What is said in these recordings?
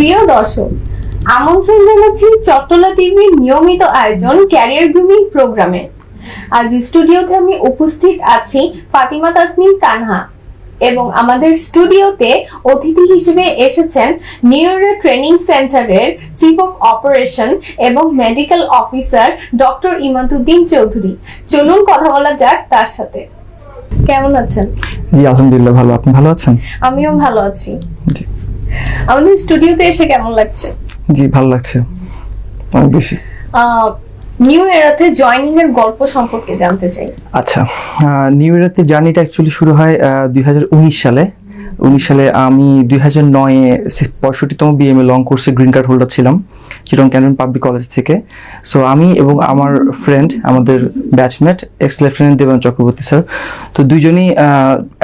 প্রিয় দর্শক, আমন্ত্রণ জানাচ্ছি চট্টলা টিভির নিয়মিত আয়োজন ক্যারিয়ার গ্রুমিং প্রোগ্রামে। আজ স্টুডিওতে আমি উপস্থিত আছি ফাতিমা তাসনিম তানহা এবং আমাদের স্টুডিওতে অতিথি হিসেবে এসেছেন নিউ এরা ট্রেনিং সেন্টারের চিফ অফ অপারেশন এবং medical officer doctor Imaduddin Chowdhury. চলুন কথা বলা যাক তার সাথে। কেমন আছেন? জি আলহামদুলিল্লাহ ভালো। আপনি ভালো আছেন? আমিও ভালো আছি। জি। আমাদের স্টুডিওতে এসে কেমন লাগছে? জি ভালো লাগছে অনেক বেশি। নিউ এরাতে জয়েনিং এর গল্প সম্পর্কে জানতে চাই। আচ্ছা, নিউ এরাতে জার্নিটা অ্যাকচুয়ালি শুরু হয় 2019 সালে। 19 সালে আমি 2009-এ 65তম বিএমএ লং কোর্সে গ্রিন কার্ড হোল্ডার ছিলাম চিটং ক্যান্টনমেন্ট পাবলিক কলেজ থেকে। সো আমি এবং আমার ফ্রেন্ড, আমাদের ব্যাচমেট এক্স লেফটেন্যান্ট দেবান চক্রবর্তী স্যার, তো দুইজনই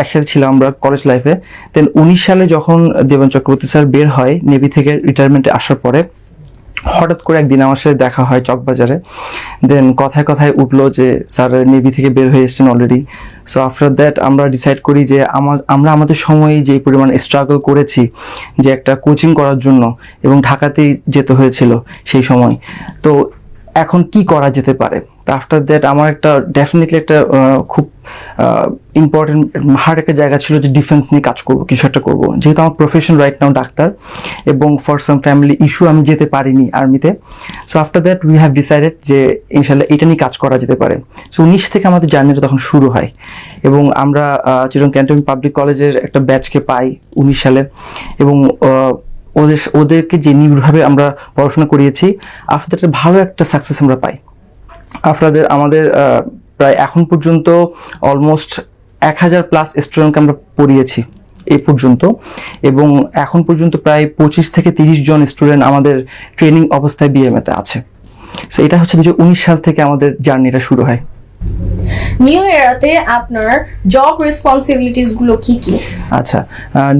একসাথে ছিলাম আমরা কলেজ লাইফে। দেন 19 সালে যখন দেবান চক্রবর্তী স্যার বের হয় নেভি থেকে রিটায়ারমেন্টে আসার পরে, হঠাৎ করে একদিন আমার সাথে দেখা হয় চকবাজারে। দেন কথায় কথায় উঠলো যে স্যার নেভি থেকে বের হয়ে এসেছেন অলরেডি। সো আফটার দ্যাট আমরা ডিসাইড করি যে আমরা আমাদের সময়ে যে পরিমাণ স্ট্রাগল করেছি যে একটা কোচিং করার জন্য, এবং ঢাকাতেই যেতে হয়েছিল সেই সময়, তো এখন কি করা যেতে পারে। তো আফটার দ্যাট আমার একটা ডেফিনেটলি একটা খুব ইম্পর্টেন্ট হার্ড একটা জায়গা ছিল যে ডিফেন্স নিয়ে কাজ করবো, কিছু একটা করবো। যেহেতু আমার প্রফেশন রাইট নাও ডাক্তার, এবং ফর সাম ফ্যামিলি ইস্যু আমি যেতে পারিনি আর্মিতে। So after that we have decided যে ইনশাল্লাহ এটা নিয়ে কাজ করা যেতে পারে। সো 19 থেকে আমাদের জার্নিটা তখন শুরু হয়, এবং আমরা চিটং ক্যান্টনমেন্ট পাবলিক কলেজের একটা ব্যাচকে পাই 19 সালে, এবং ওদেরকে যে নিবিড়ভাবে আমরা পড়াশোনা করিয়েছি, আফটার দ্যাট ভালো একটা সাকসেস আমরা পাই। আফটার দ্যাট আমাদের প্রায় এখন পর্যন্ত অলমোস্ট 1000+ স্টুডেন্টকে আমরা পড়িয়েছি এই পর্যন্ত, এবং এখন পর্যন্ত প্রায় 25 থেকে 30 জন স্টুডেন্ট আমাদের ট্রেনিং অবস্থায় বিএমএতে আছে। সো এটা হচ্ছে 2019 সাল থেকে আমাদের জার্নিটা শুরু হয়। নিউ এরাতে আপনার জব রেসপন্সিবিলিটিস গুলো কি কি? আচ্ছা,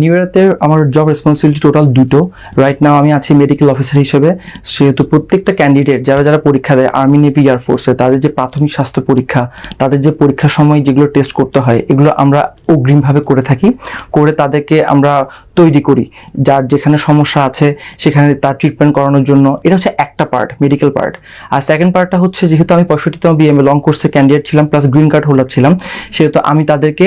নিউ এরাতে আমার জব রেসপন্সিবিলিটি টোটাল দুটো। রাইট নাও আমি আছি মেডিকেল অফিসার হিসেবে। সেহেতু প্রত্যেকটা ক্যান্ডিডেট যারা পরীক্ষা দেয় আর্মি, নেভি, এয়ারফোর্সে, তাদের যে প্রাথমিক স্বাস্থ্য পরীক্ষা, তাদের যে পরীক্ষার সময় যেগুলো টেস্ট করতে হয়, এগুলো আমরা অগ্রিমভাবে করে থাকি। করে তাদেরকে আমরা তৈরি করি যার যেখানে সমস্যা আছে সেখানে তার ট্রিটমেন্ট করানোর জন্য। এটা হচ্ছে একটা পার্ট, মেডিকেল পার্ট। আর সেকেন্ড পার্টটা হচ্ছে, যেহেতু আমি 65তম বিএমএ লং কোর্সে ক্যান্ডিডেট ছিলাম প্লাস গ্রিন কার্ড হোল্ডার ছিলাম, সেহেতু আমি তাদেরকে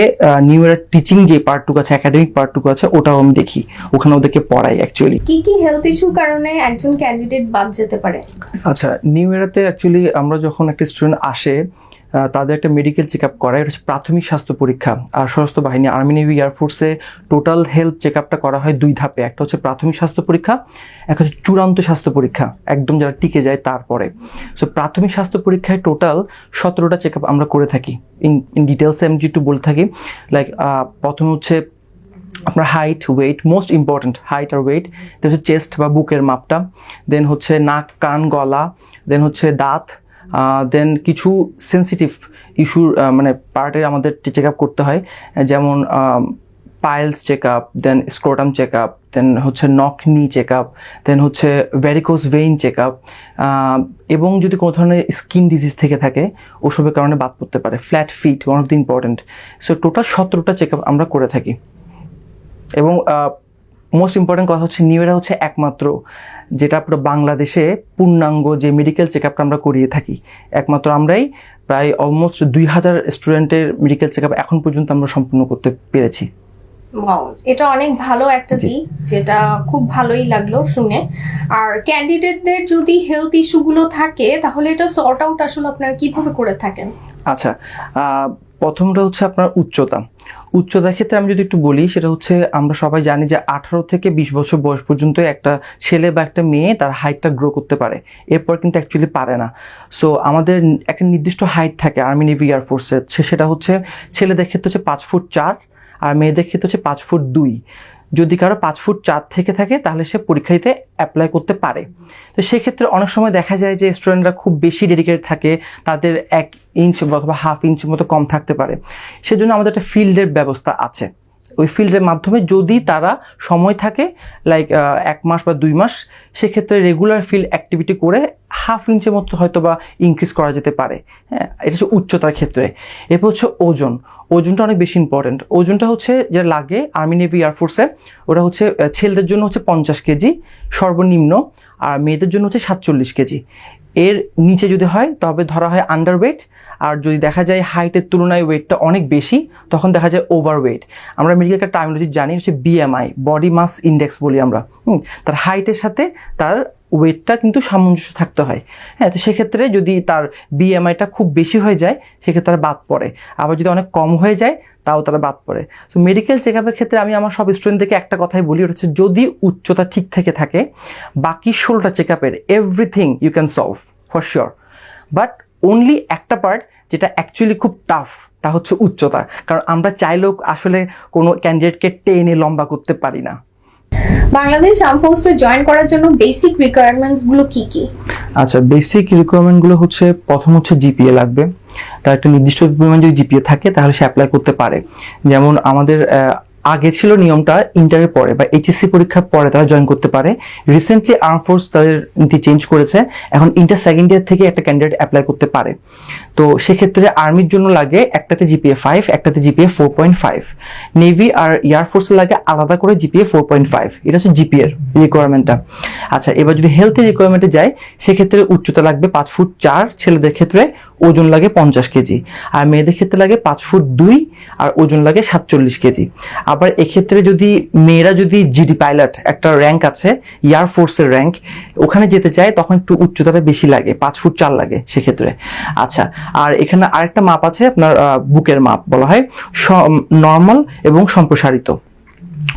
নিউ এরা টিচিং যে পার্টটুকু আছে, একাডেমিক পার্টটুকু আছে, ওটাও আমি দেখি, ওখানে ওদেরকে পড়াই অ্যাকচুয়ালি। কি কি হেলথ ইস্যুর কারণে একজন ক্যান্ডিডেট বাদ যেতে পারে? আচ্ছা, নিউ এরাতে অ্যাকচুয়ালি আমরা যখন একটা স্টুডেন্ট আসে, তাদের একটা মেডিকেল চেক আপ করা, এটা হচ্ছে প্রাথমিক স্বাস্থ্য পরীক্ষা। আর সশস্ত্র বাহিনী, আর্মি, নেভি, এয়ারফোর্সে টোটাল হেলথ চেক আপটা করা হয় 2 ধাপে। একটা হচ্ছে প্রাথমিক স্বাস্থ্য পরীক্ষা, একটা হচ্ছে চূড়ান্ত স্বাস্থ্য পরীক্ষা, একদম যারা টিকে যায় তারপরে। সো প্রাথমিক স্বাস্থ্য পরীক্ষায় টোটাল 17টা চেক আপ আমরা করে থাকি। ইন ডিটেলসে আমি একটু বলে থাকি, লাইক প্রথমে হচ্ছে আপনার height, weight, most important height আর ওয়েট, দেন হচ্ছে চেস্ট বা বুকের মাপটা, দেন হচ্ছে নাক, কান, গলা, দেন হচ্ছে দাঁত, দেন কিছু সেন্সিটিভ ইস্যুর মানে পার্টের আমাদের চেক আপ করতে হয়, যেমন পাইলস চেক আপ, দেন স্ক্রোটাম চেক আপ, দেন হচ্ছে নক নি চেক আপ, দেন হচ্ছে ভ্যারিকোজ ভেইন চেক আপ, এবং যদি কোনো ধরনের স্কিন ডিজিজ থেকে থাকে ওসবের কারণে বাদ পড়তে পারে। Flat feet, one of the important. So total 17টা চেক আপ আমরা করে থাকি। এবং মোস্ট ইম্পর্টেন্ট কথা হচ্ছে, নিউ এরা হচ্ছে একমাত্র যেটা পুরো বাংলাদেশে পূর্ণাঙ্গ যে মেডিকেল চেক আপটা আমরা করিয়ে থাকি, একমাত্র আমরাই। প্রায় অলমোস্ট 2000 স্টুডেন্টের মেডিকেল চেক আপ এখন পর্যন্ত আমরা সম্পূর্ণ করতে পেরেছি। এটা অনেক ভালো একটা দিক, যেটা খুব ভালোই লাগলো শুনে। আর ক্যান্ডিডেটদের যদি হেলথ ইস্যুগুলো থাকে তাহলে এটা সর্ট আউট আসলে আপনারা কিভাবে করে থাকেন? আচ্ছা, প্রথমটা হচ্ছে আপনার উচ্চতার ক্ষেত্রে আমি যদি একটু বলি, সেটা হচ্ছে আমরা সবাই জানি যে 18 থেকে 20 বছর বয়স পর্যন্ত একটা ছেলে বা একটা মেয়ে তার হাইটটা গ্রো করতে পারে, এরপর কিন্তু অ্যাকচুয়ালি পারে না। সো আমাদের একটা নির্দিষ্ট হাইট থাকে আর্মি, নেভি, এয়ারফোর্সের, সেটা হচ্ছে ছেলেদের ক্ষেত্রে হচ্ছে 5 ফুট 4, আর মেয়েদের ক্ষেত্রে হচ্ছে 5 ফুট 2। যদি কারো 5 ফুট 4 থেকে থাকে তাহলে সে পরীক্ষা দিতে অ্যাপ্লাই করতে পারে। তো সেক্ষেত্রে অনেক সময় দেখা যায় যে স্টুডেন্টরা খুব বেশি ডেডিকেটেড থাকে, তাদের 1 ইঞ্চ বা হাফ ইঞ্চের মতো কম থাকতে পারে। সেজন্য আমাদের একটা ফিল্ডের ব্যবস্থা আছে। ওই ফিল্ডের মাধ্যমে যদি তারা সময় থাকে, লাইক 1 মাস বা 2 মাস, সেক্ষেত্রে রেগুলার ফিল্ড অ্যাক্টিভিটি করে হাফ ইঞ্চের মতো হয়তো বা ইনক্রিজ করা যেতে পারে। হ্যাঁ, এটা হচ্ছে উচ্চতার ক্ষেত্রে। এরপর হচ্ছে ওজন। ওজনটা অনেক বেশি ইম্পর্টেন্ট। ওজনটা হচ্ছে যেটা লাগে আর্মি, নেভি, এয়ারফোর্সে, ওটা হচ্ছে ছেলেদের জন্য হচ্ছে 50 কেজি সর্বনিম্ন, আর মেয়েদের জন্য হচ্ছে 47 কেজি। এর নিচে যদি হয় তবে ধরা হয় আন্ডারওয়েট, আর যদি দেখা যায় হাইটের তুলনায় ওয়েটটা অনেক বেশি তখন দেখা যায় ওভারওয়েট। আমরা মেডিকেল একটা টার্মিনোলজি জানি হচ্ছে বিএমআই, বডি মাস ইন্ডেক্স বলি আমরা। তার হাইটের সাথে তার ওয়েটটা কিন্তু সামঞ্জস্য থাকতে হয়। হ্যাঁ, তো সেক্ষেত্রে যদি তার বিএমআইটা খুব বেশি হয়ে যায় সেক্ষেত্রে তারা বাদ পড়ে, আবার যদি অনেক কম হয়ে যায় তাও তারা বাদ পড়ে। সো মেডিকেল চেক আপের ক্ষেত্রে আমি আমার সব স্টুডেন্টদেরকে একটা কথাই বলি, ওটা হচ্ছে যদি উচ্চতা ঠিক থেকে থাকে বাকি 16টা চেক আপের everything you can solve for sure, but only একটা পার্ট যেটা অ্যাকচুয়ালি খুব টাফ, তা হচ্ছে উচ্চতা। কারণ আমরা চাইলেও আসলে কোনো ক্যান্ডিডেটকে টেনে লম্বা করতে পারি না। বাংলাদেশ আর্ম ফোর্সে জয়েন করার জন্য বেসিক রিকোয়ারমেন্ট গুলো কি কি? আচ্ছা, বেসিক রিকোয়ারমেন্টগুলো হচ্ছে প্রথম হচ্ছে জিপিএ লাগবে। তার একটা নির্দিষ্ট পরিমাণ যদি জিপিএ থাকে তাহলে সে অ্যাপ্লাই করতে পারে। যেমন আমাদের আগে ছিল নিয়মটা ইন্টারের পরে বা এইচএসসি পরীক্ষার পরে তারা জয়েন করতে পারে। রিসেন্টলি আর্ম ফোর্স তাদের নীতি চেঞ্জ করেছে, এখন ইন্টার সেকেন্ড ইয়ার থেকে একটা ক্যান্ডিডেট অ্যাপ্লাই করতে পারে। তো সেক্ষেত্রে আর্মির জন্য লাগে একটাতে জিপিএ 5, একটাতে জিপিএ 4.5। নেভি আর এয়ারফোর্সে লাগে আলাদা করে জিপিএ 4.5। এটা হচ্ছে জিপিএ এর রিকোয়ারমেন্টটা। আচ্ছা, এবার যদি হেলথের রিকোয়ারমেন্টে যায় সেক্ষেত্রে উচ্চতা লাগবে 5 ফুট 4 ছেলেদের ক্ষেত্রে, ওজন লাগে 50 কেজি, আর মেয়েদের ক্ষেত্রে লাগে 5 ফুট 2 আর ওজন লাগে 47 কেজি। আবার এক্ষেত্রে যদি মেয়েরা যদি জিডি পাইলট একটা র্যাঙ্ক আছে এয়ারফোর্সের র্যাঙ্ক, ওখানে যেতে চায় তখন একটু উচ্চতাটা বেশি লাগে, 5 ফুট 4 লাগে সেক্ষেত্রে। আচ্ছা, আর এখানে আরেকটা মাপ আছে আপনার বুকের মাপ বলা হয় নর্মাল এবং সম্প্রসারিত।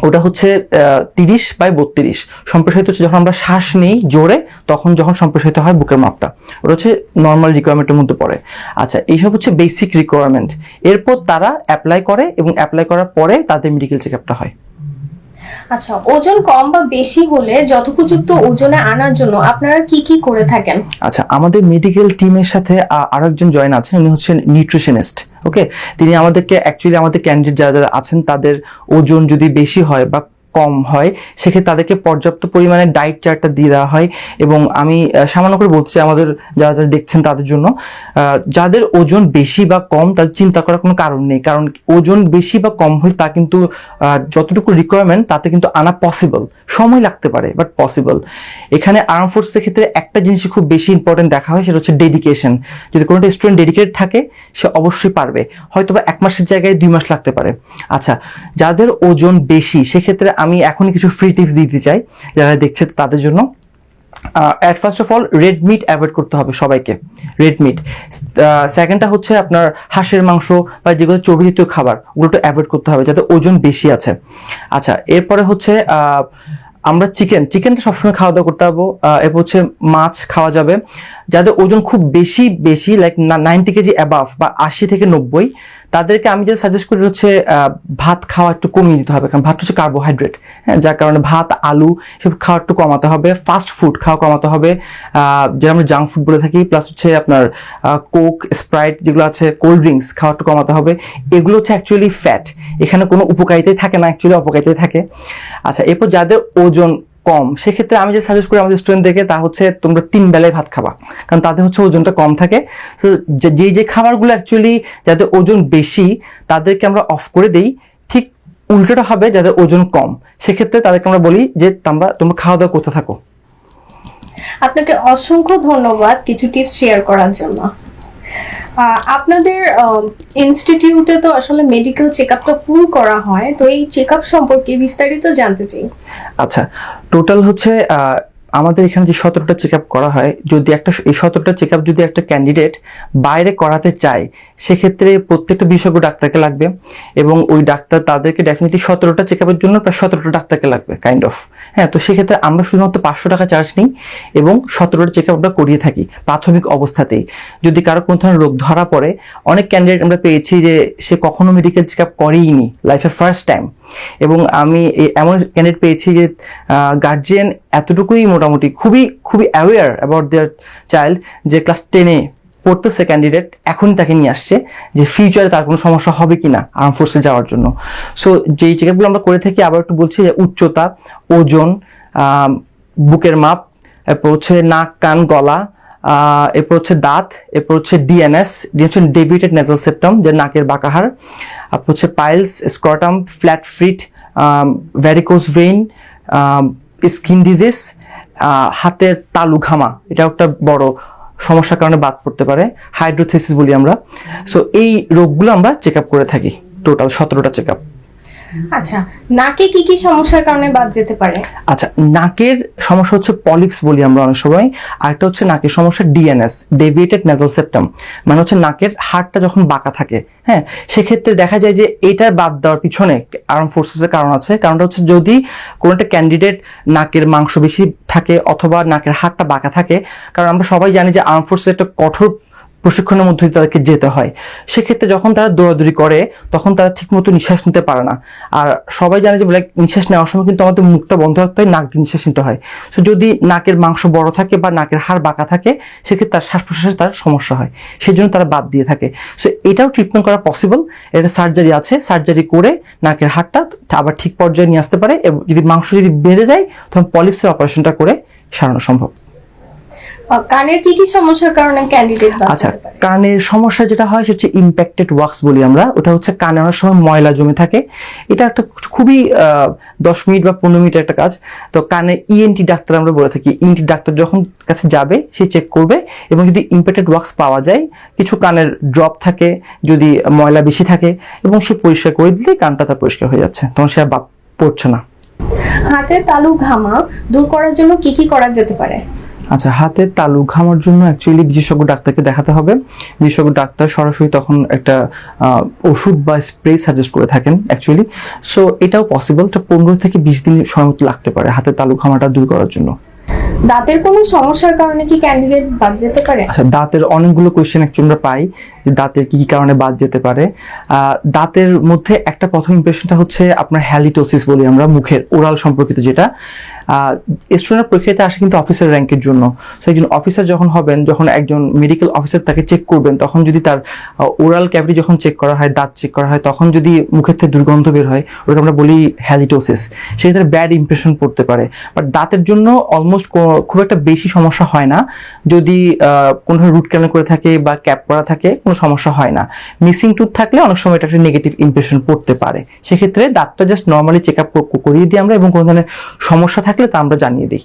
ওটা হচ্ছে 30/32। সম্প্রসারিত হচ্ছে যখন আমরা শ্বাস নেই জোরে তখন যখন সম্প্রসারিত হয় বুকের মাপটা, ওটা হচ্ছে নর্মাল রিকোয়ারমেন্টের মধ্যে পড়ে। আচ্ছা, এইসব হচ্ছে বেসিক রিকোয়ারমেন্ট। এরপর তারা অ্যাপ্লাই করে এবং অ্যাপ্লাই করার পরে তাদের মেডিকেল চেক আপটা হয়। আচ্ছা, ওজন কম বা বেশি হলে যথোপযুক্ত ওজনে আনার জন্য আপনারা কি কি করে থাকেন? আচ্ছা, আমাদের মেডিকেল টিমের সাথে আরো একজন জয়েন আছেন, উনি হচ্ছেন নিউট্রিশনিস্ট। ওকে, তিনি আমাদেরকে অ্যাকচুয়ালি আমাদের ক্যান্ডিডেট যারা যারা আছেন তাদের ওজন যদি বেশি হয় বা কম হয় সেক্ষেত্রে তাদেরকে পর্যাপ্ত পরিমাণে ডায়েট চার্টটা দিয়ে দেওয়া হয়। এবং আমি সামান্য করে বলছি আমাদের যারা যারা দেখছেন তাদের জন্য, যাদের ওজন বেশি বা কম তাদের চিন্তা করার কোনো কারণ নেই, কারণ ওজন বেশি বা কম হলে তা কিন্তু যতটুকু রিকোয়ারমেন্ট তাতে কিন্তু আনা পসিবল, সময় লাগতে পারে বাট পসিবল। এখানে আর্ম ফোর্সের ক্ষেত্রে একটা জিনিস খুব বেশি ইম্পর্টেন্ট দেখা হয়, সেটা হচ্ছে ডেডিকেশন। যদি কোনো স্টুডেন্ট ডেডিকেটেড থাকে সে অবশ্যই পারবে, হয়তো বা 1 মাসের জায়গায় 2 মাস লাগতে পারে। আচ্ছা, যাদের ওজন বেশি সেক্ষেত্রে আমি এখনই কিছু ফ্রি টিপস দিতে চাই যারা দেখছে তাদের জন্য। At first of all red meat avoid করতে হবে সবাইকে, রেড মিট। সেকেন্ডটা হচ্ছে আপনার হাঁসের মাংস বা যেগুলো চর্বিযুক্ত খাবার ওগুলো অ্যাভয়েড করতে হবে যাদের ওজন বেশি আছে। আচ্ছা, এরপরে হচ্ছে আমরা চিকেনটা সবসময় খাওয়া দাওয়া করতে হবে। এরপর হচ্ছে মাছ খাওয়া যাবে। যাদের ওজন খুব বেশি লাইক 90 কেজি অ্যাবাভ বা 80 থেকে 90, তাদেরকে আমি যেটা সাজেস্ট করি হচ্ছে ভাত খাওয়া একটু কমিয়ে দিতে হবে, কারণ ভাত হচ্ছে কার্বোহাইড্রেট। হ্যাঁ, যার কারণে ভাত আলু সব খাওয়া একটু কমাতে হবে, ফাস্ট ফুড খাওয়া কমাতে হবে, যেটা আমরা জাঙ্ক ফুড বলে থাকি, প্লাস হচ্ছে আপনার কোক, স্প্রাইট যেগুলো আছে, কোল্ড ড্রিঙ্কস খাওয়া একটু কমাতে হবে। এগুলো হচ্ছে অ্যাকচুয়ালি ফ্যাট, এখানে কোনো উপকারিতাই থাকে না, অ্যাকচুয়ালি অপকারিতাই থাকে। আচ্ছা, এরপর যাদের ওজন কম সেক্ষেত্রে আমি যে সাজেস্ট করি আমাদের স্টুডেন্টদেরকে তা হচ্ছে তোমরা 3 বেলায় ভাত খাবা, কারণ তাদের হচ্ছে ওজনটা কম থাকে। তো যে খাবারগুলো অ্যাকচুয়ালি যাদের ওজন বেশি তাদেরকে আমরা অফ করে দেই, ঠিক উল্টোটা হবে যাদের ওজন কম সেক্ষেত্রে তাদেরকে আমরা বলি যে তোমরা খাওয়া দাওয়া করতে থাকো। আপনাকে অসংখ্য ধন্যবাদ কিছু টিপস শেয়ার করার জন্য। আপনাদের ইনস্টিটিউটে তো আসলে মেডিকেল চেকআপটা ফুল করা হয়, তো এই চেকআপ সম্পর্কে বিস্তারিত জানতে চাই। আচ্ছা, টোটাল হচ্ছে আমাদের এখানে যে 17টা চেকআপ করা হয়, যদি এই 17টা চেকআপ যদি একটা ক্যান্ডিডেট বাইরে করাতে চায় সেক্ষেত্রে প্রত্যেকটা বিশেষজ্ঞ ডাক্তারকে লাগবে, এবং ওই ডাক্তার তাদেরকে ডেফিনেটলি 17টা চেকআপের জন্য প্রায় 17টা ডাক্তারকে লাগবে কাইন্ড অফ। হ্যাঁ, তো সেক্ষেত্রে আমরা শুধুমাত্র 500 টাকা চার্জ নিই এবং 17টা চেকআপ আমরা করিয়ে থাকি প্রাথমিক অবস্থাতেই। যদি কারো কোনো ধরনের রোগ ধরা পড়ে, অনেক ক্যান্ডিডেট আমরা পেয়েছি যে সে কখনো মেডিকেল চেকআপ করেইনি, লাইফের ফার্স্ট টাইম। এবং আমি এমন ক্যান্ডিডেট পেয়েছি যে গার্জিয়ান এতটুকুই মোটামুটি খুবই অ্যাওয়্যার অ্যাবাউট দেয়ার চাইল্ড, যে ক্লাস 10-এ পড়তেছে ক্যান্ডিডেট, এখনই তাকে নিয়ে আসছে যে ফিউচারে তার কোনো সমস্যা হবে কিনা আর্ম ফোর্সে যাওয়ার জন্য। সো যেই চেকআপগুলো আমরা করে থাকি, আবার একটু বলছি যে উচ্চতা, ওজন, বুকের মাপ, এরপর হচ্ছে নাক, কান, গলা, এরপর হচ্ছে দাঁত, এরপর হচ্ছে ডিএনএস, হচ্ছে ডেভিয়েটেড নেজাল সেপ্টাম, যে নাকের বাঁকাহার, তারপর হচ্ছে piles, scrotum, flat feet, varicose vein, skin disease, হাতের তালু ঘামা, এটা একটা বড় সমস্যার কারণে বাদ পড়তে পারে, হাইড্রোথেসিস বলি আমরা। সো এই রোগগুলো আমরা চেক আপ করে থাকি, টোটাল 17টা চেক আপ। আচ্ছা, নাকে কি কি সমস্যার কারণে বাদ যেতে পারে? আচ্ছা, নাকের সমস্যা হচ্ছে পলিপস বলি আমরা অনেক সময়, আরেকটা হচ্ছে নাকের সমস্যা ডিএনএস, ডেভিয়েটেড নেজাল সেপ্টাম, মানে হচ্ছে নাকের হাড়টা যখন বাঁকা থাকে, হ্যাঁ, সেক্ষেত্রে দেখা যায় যে এটার বাদ দেওয়ার পিছনে আর্ম ফোর্সেসের কারণ আছে। কারণটা হচ্ছে যদি কোনো একটা ক্যান্ডিডেট নাকের মাংস বেশি থাকে অথবা নাকের হাড়টা বাঁকা থাকে, কারণ আমরা সবাই জানি যে আর্ম ফোর্সের একটা কঠোর প্রশিক্ষণের মধ্যে দিয়ে তাদেরকে যেতে হয়, সেক্ষেত্রে যখন তারা দৌড়াদৌড়ি করে তখন তারা ঠিক মতো নিঃশ্বাস নিতে পারে না। আর সবাই জানে যে নিঃশ্বাস নেওয়ার সময় কিন্তু আমাদের মুখটা বন্ধ রাখতে হয়, নাক দিয়ে নিঃশ্বাস নিতে হয়। সো যদি নাকের মাংস বড় থাকে বা নাকের হাড় বাঁকা থাকে, সেক্ষেত্রে তার শ্বাস প্রশ্বাসে তার সমস্যা হয়, সেই জন্য তারা বাদ দিয়ে থাকে। সো এটাও ট্রিটমেন্ট করা পসিবল, এটা সার্জারি আছে, সার্জারি করে নাকের হাড়টা আবার ঠিক পর্যায়ে নিয়ে আসতে পারে, এবং যদি মাংস যদি বেড়ে যায় তখন পলিপসের অপারেশনটা করে সারানো সম্ভব। কানের কি কি সমস্যার কারণে ক্যান্ডিডেট বাদ আচ্ছা, যেতে পারে? কানের সমস্যা যেটা হয় সেটা হচ্ছে ইম্প্যাক্টেড ওয়াক্স বলি আমরা, ওটা হচ্ছে কানে অনেক সময় ময়লা জমে থাকে। এটা একটা খুবই 10 মিনিট বা 15 মিনিটের একটা কাজ। তো কানে ইএনটি ডাক্তার আমরা বলে থাকি, ইএনটি ডাক্তার যখন কাছে যাবে সে চেক করবে, এবং যদি ইম্প্যাক্টেড ওয়াক্স পাওয়া যায়, কিছু কানের ড্রপ থাকে, যদি ময়লা বেশি থাকে, এবং সে পরিষ্কার করে দিলে কানটা তার পরিষ্কার হয়ে যাচ্ছে, তখন সে আর বাদ পড়ছে না। হাতের তালু ঘামা দূর করার জন্য কি কি করা যেতে পারে? আচ্ছা, হাতের তালু ঘামার জন্য অ্যাকচুয়ালি বিশেষজ্ঞ ডাক্তারকে দেখাতে হবে। বিশেষজ্ঞ ডাক্তার সরাসরি তখন একটা ওষুধ বা স্প্রে সাজেস্ট করে থাকেন অ্যাকচুয়ালি। সো এটাও পসিবল, এটা 15 থেকে 20 দিন সময় মতো লাগতে পারে হাতের তালু ঘামাটা দূর করার জন্য। দাঁতের কোনো সমস্যার কারণে কি ক্যান্ডিডেট বাদ যেতে পারে? আচ্ছা, দাঁতের অনেকগুলো কোয়েশ্চেন অ্যাকচুয়ালি আমরা পাই যে দাঁতের কি কি কারণে বাদ যেতে পারে। দাঁতের মধ্যে একটা প্রথম ইমপ্রেশনটা হচ্ছে আপনার হ্যালিটোসিস বলি আমরা, মুখের ওরাল সম্পর্কিত, যেটা স্টুডেন্ট পরীক্ষাতে আসে কিন্তু অফিসার র্যাঙ্কের জন্য। সো একজন অফিসার যখন হবেন, যখন একজন মেডিকেল অফিসার তাকে চেক করবেন, তখন যদি তার ওরাল ক্যাভিটি যখন চেক করা হয়, দাঁত চেক করা হয়, তখন যদি মুখের থেকে দুর্গন্ধ বের হয়, ওটা আমরা বলি হ্যালিটোসিস, সেক্ষেত্রে ব্যাড ইমপ্রেশন পড়তে পারে। বাট দাঁতের জন্য অলমোস্ট খুব একটা বেশি সমস্যা হয় না, যদি কোনো রুট ক্যানাল করে থাকে বা ক্যাপ করা থাকে, কোনো সমস্যা হয় না। মিসিং টুথ থাকলে অনেক সময় এটা একটা নেগেটিভ ইমপ্রেশন পড়তে পারে, সেক্ষেত্রে দাঁতটা জাস্ট নর্মালি চেক আপ করিয়ে দিই আমরা, এবং কোনো ধরনের সমস্যা থাকলে তা আমরা জানিয়ে দিই।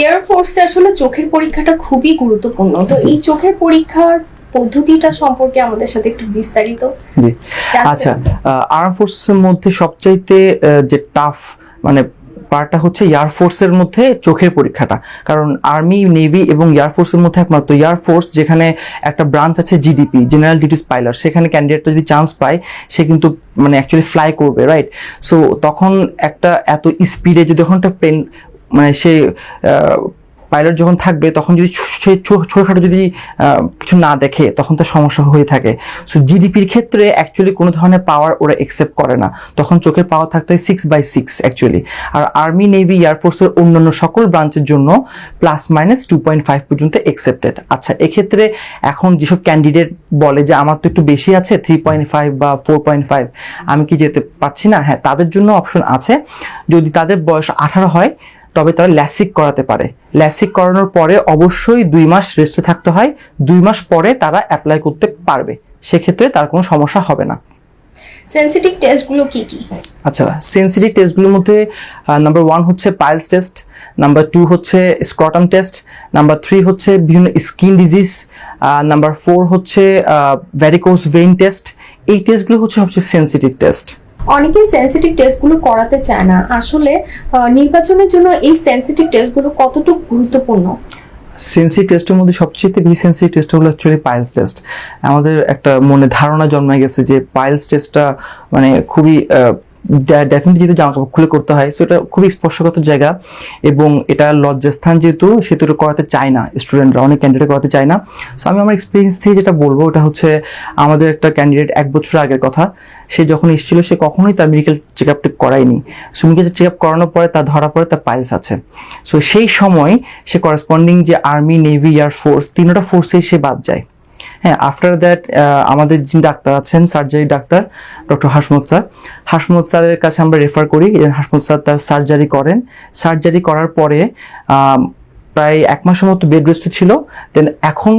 এয়ার ফোর্সে আসলে চোখের পরীক্ষাটা খুবই গুরুত্বপূর্ণ, তো এই চোখের পরীক্ষার পদ্ধতিটা সম্পর্কে আমাদের সাথে একটু বিস্তারিত জি। জানতে আচ্ছা, চাই। আর্ম ফোর্সের মধ্যে সবচাইতে যে টাফ মানে পার্টটা হচ্ছে এয়ার ফোর্সের মধ্যে চোখের পরীক্ষাটা, কারণ আর্মি, নেভি এবং এয়ার ফোর্সের মধ্যে একমাত্র এয়ার ফোর্স যেখানে একটা ব্রাঞ্চ আছে জিডিপি, জেনারেল ডিউটিস পাইলট, সেখানে ক্যান্ডিডেটটা যদি চান্স পায় সে কিন্তু মানে অ্যাকচুয়ালি ফ্লাই করবে, রাইট? সো তখন একটা এত স্পিডে যদি তখন একটা প্লেন মানে সে পাইলট যখন থাকবে, তখন যদি সে ছোটখাটো যদি কিছু না দেখে, তখন তার সমস্যা হয়ে থাকে। সো জিডিপির ক্ষেত্রে অ্যাকচুয়ালি কোনো ধরনের পাওয়ার ওরা একসেপ্ট করে না, তখন চোখের পাওয়ার থাকতে হয় 6/6 অ্যাকচুয়ালি। আর আর্মি, নেভি, এয়ারফোর্সের অন্যান্য সকল ব্রাঞ্চের জন্য +-2.5 পর্যন্ত একসেপ্টেড। আচ্ছা, এক্ষেত্রে এখন যেসব ক্যান্ডিডেট বলে যে আমার তো একটু বেশি আছে, 3.5 বা 4.5, আমি কি যেতে পারছি না, হ্যাঁ, তাদের জন্য অপশন আছে। যদি তাদের বয়স 18 হয় তবে তারা ল্যাসিক করাতে পারে। ল্যাসিক করানোর পরে অবশ্যই 2 মাস রেস্টে থাকতে হয়, 2 মাস পরে তারা অ্যাপ্লাই করতে পারবে, সেক্ষেত্রে তার কোনো সমস্যা হবে না। সেনসিটিভ টেস্টগুলো কি কি? আচ্ছা, সেনসিটিভ টেস্টগুলোর মধ্যে নাম্বার 1 হচ্ছে পাইলস টেস্ট, নাম্বার 2 হচ্ছে স্ক্রটাম টেস্ট, নাম্বার 3 হচ্ছে বিভিন্ন স্কিন ডিজিজ, নাম্বার 4 হচ্ছে ভ্যারিকোজ ভেইন টেস্ট। এই টেস্টগুলো হচ্ছে সবচেয়ে সেনসিটিভ টেস্ট। অনেকেই সেনসিটিভ টেস্টগুলো করাতে চায় না, আসলে নির্বাচনের জন্য এই সেনসিটিভ টেস্টগুলো কতটুকু গুরুত্বপূর্ণ? সেন্সিটিভ টেস্টের মধ্যে সবচেয়ে বেশি সেন্সিটিভ টেস্ট হলো অ্যাকচুয়ালি পাইলস টেস্ট। আমাদের একটা মনে ধারণা জন্মায় গেছে যে পাইলস টেস্টটা মানে খুবই ডেফিনেটলি যেহেতু জামাকাপড় খুলে করতে হয়, সো এটা খুবই স্পর্শকাতর জায়গা, এবং এটা লজ্জাস্থান যেহেতু, সেহেতু এটা করাতে চায় না স্টুডেন্টরা, অনেক ক্যান্ডিডেট করাতে চায় না। সো আমি আমার এক্সপিরিয়েন্স থেকে যেটা বলবো, ওটা হচ্ছে আমাদের একটা ক্যান্ডিডেট 1 বছর আগের কথা, সে যখন এসেছিল সে কখনোই তার মেডিকেল চেক আপটা করায়নি। সো মেডিকেল চেক আপ করানোর পরে তার ধরা পড়ে তার পাইলস আছে। সো সেই সময় সে করেসপন্ডিং যে আর্মি, নেভি, এয়ার ফোর্স, 3টা ফোর্সেই সে বাদ যায়। হ্যাঁ, আফটার দ্যাট আমাদের যিনি ডাক্তার আছেন, সার্জারি ডাক্তার ডক্টর হাসমত স্যারের কাছে আমরা রেফার করি। হাসমত স্যার তার সার্জারি করেন। সার্জারি করার পরে প্রায় 1 মাসের মতো বেড রেস্টে ছিল। দেন এখন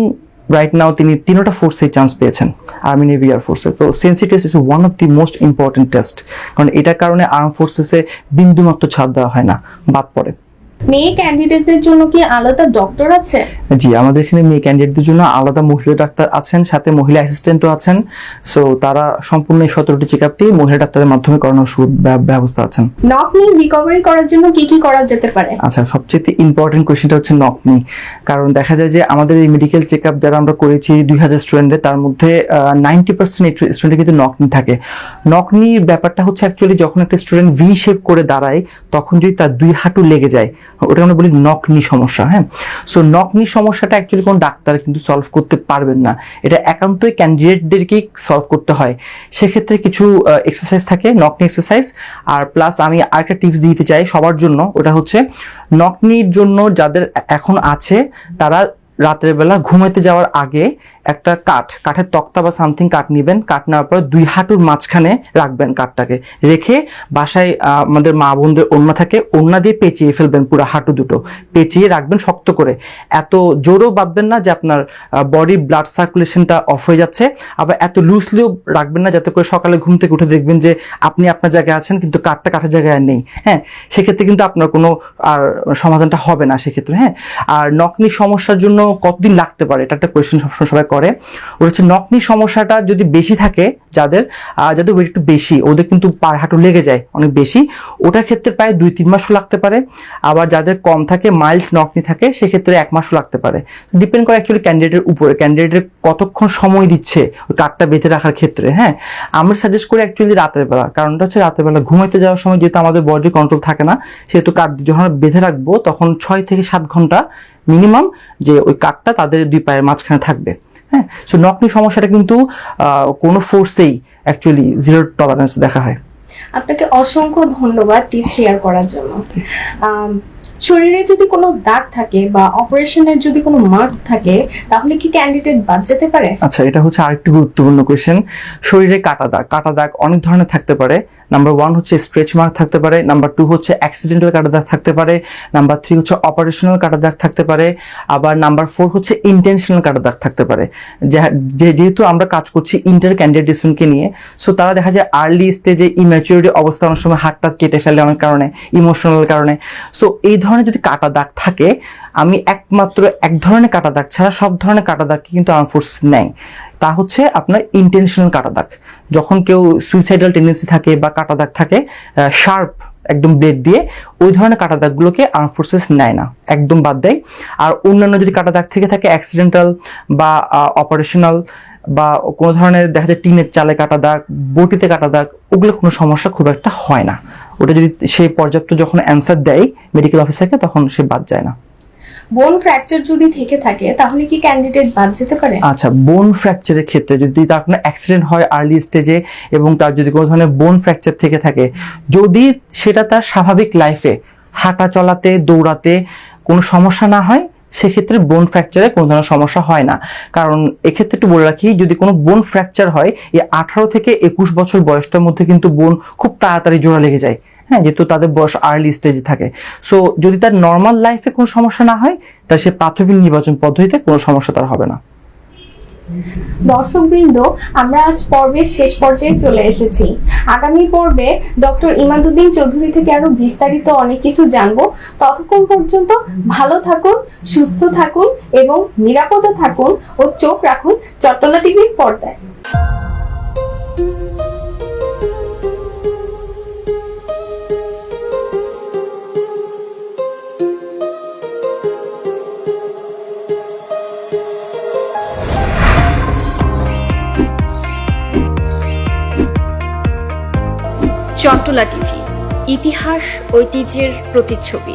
রাইট নাও তিনি 3টা ফোর্সেই চান্স পেয়েছেন, আর্মি, নেভি, এয়ার ফোর্সে। তো সেন্সি test is one of the most important test, কারণ এটার কারণে আর্ম ফোর্সেসে বিন্দুমাত্র ছাড় দেওয়া হয় না, বাদ পড়ে। মেয়ে ক্যান্ডিডেটদের জন্য কি আলাদা ডক্টর আছে? জি, আমাদের এখানে মেয়ে ক্যান্ডিডেটদের জন্য আলাদা মহিলা ডাক্তার আছেন, সাথে মহিলা অ্যাসিস্ট্যান্টও আছেন। সো তারা সম্পূর্ণ এই 17টি চেক আপটি মহিলা ডাক্তারের মাধ্যমে করানোর ব্যবস্থা আছেন। নক নি রিকভারি করার জন্য কি কি করা যেতে পারে? আচ্ছা, সবচেয়ে ইম্পর্টেন্ট কোয়েশ্চেনটা হচ্ছে নক নি। কারণ দেখা যায় যে আমাদের এই মেডিকেল চেক আপ যারা আমরা করেছি 2000 স্টুডেন্টের, তার মধ্যে 90% স্টুডেন্টের কিন্তু নক নি থাকে। নক নির ব্যাপারটা হচ্ছে অ্যাকচুয়ালি যখন একটা স্টুডেন্ট ভি শেপ করে দাঁড়ায়, তখন যদি তার 2 হাঁটু লেগে যায়, ওটা আমরা বলি নক নি সমস্যা। হ্যাঁ, সো নক নি সমস্যাটা অ্যাকচুয়ালি কোনো ডাক্তার কিন্তু সলভ করতে পারবেন না, এটা একান্তই ক্যান্ডিডেটদেরকেই সলভ করতে হয়। সেক্ষেত্রে কিছু এক্সারসাইজ থাকে, নক নি এক্সারসাইজ। আর প্লাস আমি আরেকটা টিপস দিতে চাই সবার জন্য, ওটা হচ্ছে নক নির জন্য যাদের এখন আছে তারা রাতের বেলা ঘুমাইতে যাওয়ার আগে একটা কাঠের তক্তা বা সামথিং কাঠ নেবেন। কাঠ নেওয়ার পর 2 হাঁটুর মাঝখানে রাখবেন কাঠটাকে, রেখে বাসায় আমাদের মা বোনদের ওড়না থাকে, ওড়না দিয়ে পেঁচিয়ে ফেলবেন, পুরো হাঁটু দুটো পেঁচিয়ে রাখবেন শক্ত করে। এত জোরও বাঁধবেন না যে আপনার বডি ব্লাড সার্কুলেশনটা অফ হয়ে যাচ্ছে, আবার এত লুজলিও রাখবেন না যাতে করে সকালে ঘুম থেকে উঠে দেখবেন যে আপনি আপনার জায়গায় আছেন কিন্তু কাঠটা কাঠের জায়গায় আর নেই। হ্যাঁ, সেক্ষেত্রে কিন্তু আপনার কোনো আর সমাধানটা হবে না সেক্ষেত্রে। হ্যাঁ, আর নকনি সমস্যার জন্য কতদিন লাগতে পারে, এটা একটা কোয়েশ্চেন সবসময় সবাই করে। ওটা হচ্ছে নকনি সমস্যাটা যদি বেশি থাকে, যাদের ওয়েট একটু বেশি, ওদের কিন্তু পায়ে হাঁটু লেগে যায় অনেক বেশি, ওটার ক্ষেত্রে প্রায় 2-3 মাসও লাগতে পারে। আবার যাদের কম থাকে, মাইল্ড নকনি থাকে, সেক্ষেত্রে 1 মাসও লাগতে পারে। ডিপেন্ড করে অ্যাকচুয়ালি ক্যান্ডিডেটের উপরে, ক্যান্ডিডেটের কতক্ষণ সময় দিচ্ছে ওই কাঠটা বেঁধে রাখার ক্ষেত্রে। হ্যাঁ, আমরা সাজেস্ট করি অ্যাকচুয়ালি রাতের বেলা, কারণটা হচ্ছে রাতের বেলা ঘুমাইতে যাওয়ার সময় যেহেতু আমাদের বডি কন্ট্রোল থাকে না, সেহেতু কাঠ যখন বেঁধে রাখবো তখন 6 থেকে 7 ঘন্টা মিনিমাম যে ওই কাঠটা তাদের 2 পায়ের মাঝখানে থাকবে। হ্যাঁ, সো নকনি সমস্যাটা কিন্তু কোনো ফোর্সেই অ্যাকচুয়ালি 0 টলারেন্স দেখা হয়। আপনাকে অসংখ্য ধন্যবাদ টিপস শেয়ার করার জন্য। শরীরে যদি কোনো দাগ থাকে বা অপারেশনের যদি কোনো মার্ক থাকে, তাহলে কি ক্যান্ডিডেট বাদ যেতে পারে? আচ্ছা, এটা হচ্ছে আরেকটু গুরুত্বপূর্ণ কোয়েশ্চেন। শরীরে কাটা দাগ অনেক ধরনের থাকতে পারে। নাম্বার 1 হচ্ছে স্ট্রেচ মার্ক থাকতে পারে, নাম্বার 2 হচ্ছে অ্যাক্সিডেন্টাল কাটা দাগ থাকতে পারে, নাম্বার 3 হচ্ছে অপারেশনাল কাটা দাগ থাকতে পারে, আবার নাম্বার 4 হচ্ছে ইন্টেনশনাল কাটা দাগ থাকতে পারে। যেহেতু আমরা কাজ করছি ইন্টার ক্যান্ডিডেটকে নিয়ে, সো তারা দেখা যায় আর্লি স্টেজে ইম্যাচুরিটি অবস্থা অনেক সময় হাতটা কেটে ফেলে অনেক কারণে, ইমোশনাল কারণে। সো এই ধরনের যদি কাটা দাগ থাকে, আমি একমাত্র এক ধরনের কাটা দাগ ছাড়া সব ধরনের কাটা দাগকে কিন্তু আর্ম ফোর্স নেয়। তা হচ্ছে আপনার ইন্টেনশনাল কাটা দাগ। যখন কেউ সুইসাইডাল টেন্ডেন্সি থাকে বা কাটা দাগ থাকে শার্প একদম ব্লেড দিয়ে, ওই ধরনের কাটা দাগগুলোকে আর্ম ফোর্সেস নেয় না, একদম বাদ দেয়। আর অন্যান্য যদি কাটা দাগ থেকে থাকে অ্যাক্সিডেন্টাল বা অপারেশনাল বা কোনো ধরনের দেখা যায় টিনের চালে কাটা দাগ, বটিতে কাটা দাগ, ওগুলো কোনো সমস্যা খুব একটা হয় না। ওটা যদি সে পর্যাপ্ত যখন অ্যান্সার দেয় মেডিকেল অফিসারকে, তখন সে বাদ যায় না। বোন ফ্র্যাকচার যদি থেকে থাকে, তাহলে কি ক্যান্ডিডেট বাদ যেতে পারে? আচ্ছা, বোন ফ্র্যাকচারের ক্ষেত্রে যদি তার কোনো অ্যাক্সিডেন্ট হয় আর্লি স্টেজে এবং তার যদি কোনো ধরনের বোন ফ্র্যাকচার থেকে থাকে, যদি সেটা তার স্বাভাবিক লাইফে হাঁটা চলাতে দৌড়াতে কোনো সমস্যা না হয়, সেক্ষেত্রে বোন ফ্র্যাকচারে কোনো ধরনের সমস্যা হয় না। কারণ এক্ষেত্রে একটু বলে রাখি, যদি কোনো বোন ফ্র্যাকচার হয়, এই 18 থেকে 21 বছর বয়সটার মধ্যে কিন্তু বোন খুব তাড়াতাড়ি জোড়া লেগে যায়। হ্যাঁ, যেহেতু তাদের বয়স আর্লি স্টেজে থাকে। সো যদি তার নর্মাল লাইফে কোনো সমস্যা না হয়, তাহলে সে প্রাথমিক নির্বাচন পদ্ধতিতে কোনো সমস্যা তার হবে না। দর্শকবৃন্দ, আমরা আজ পর্বের শেষ পর্যায়ে চলে এসেছি। আগামী পর্বে ডক্টর ইমাদুদ্দিন চৌধুরী থেকে আরো বিস্তারিত অনেক কিছু জানবো। ততক্ষণ পর্যন্ত ভালো থাকুন, সুস্থ থাকুন এবং নিরাপদে থাকুন ও চোখ রাখুন চট্টলা টিভির পর্দায়। চট্টলা টিভি, ইতিহাস ঐতিহ্যের প্রতিচ্ছবি।